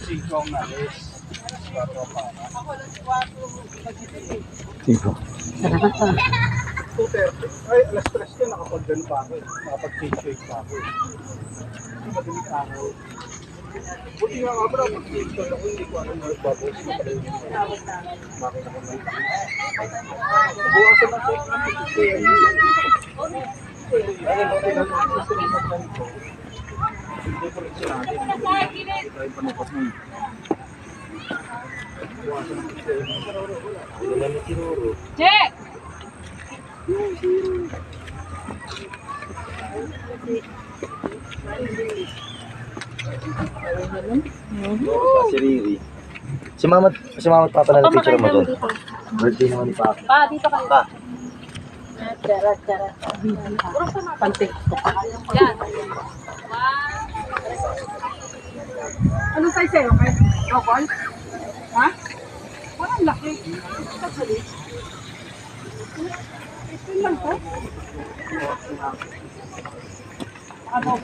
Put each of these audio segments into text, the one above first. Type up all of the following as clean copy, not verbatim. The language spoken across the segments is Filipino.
5 ang nalis. 4 pa. Sino? 2:30. Ay, alas 3 ka, nakapag-gun pa ako. Nakapag-shake pa ako. Madaling araw. Buti nga nga bro, pag-shake ako, hindi ko alam na bubbles na pala yung makina ko na ito. Buwasan na shake na ito. Hindi ko rin sinabi. Hindi tayo panukat mo. Buwasan na shake. Check! Si Riri. Si Mama at Papa na picture mo doon. Birthday naman ni Papa. Pa, dito kayo. Pa. Charot. Pantik. Yan. Anong size sa'yo? Local? Ha? Parang laki. Actually. Ito lang po. Ano?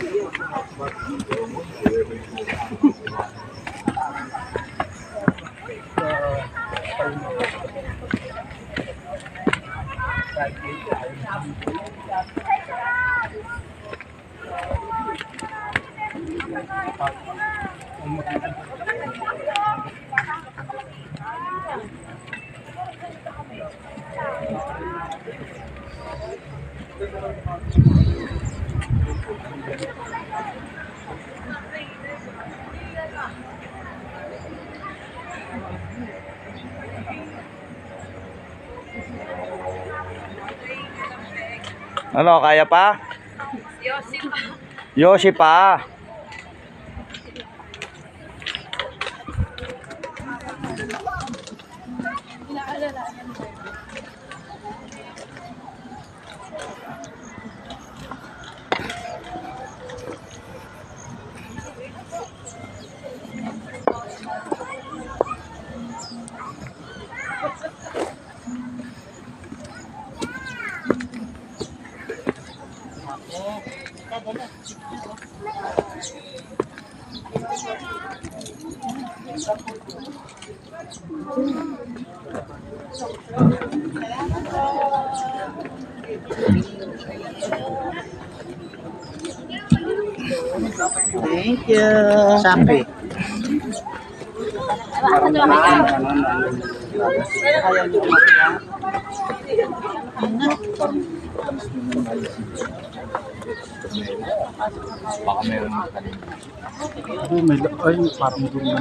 Ano, kaya pa? Yosi pa. Yoshi pa. Thank you. Sapi. Ayaw niyo Baka meron ng kanina. Ay, parang gumawa.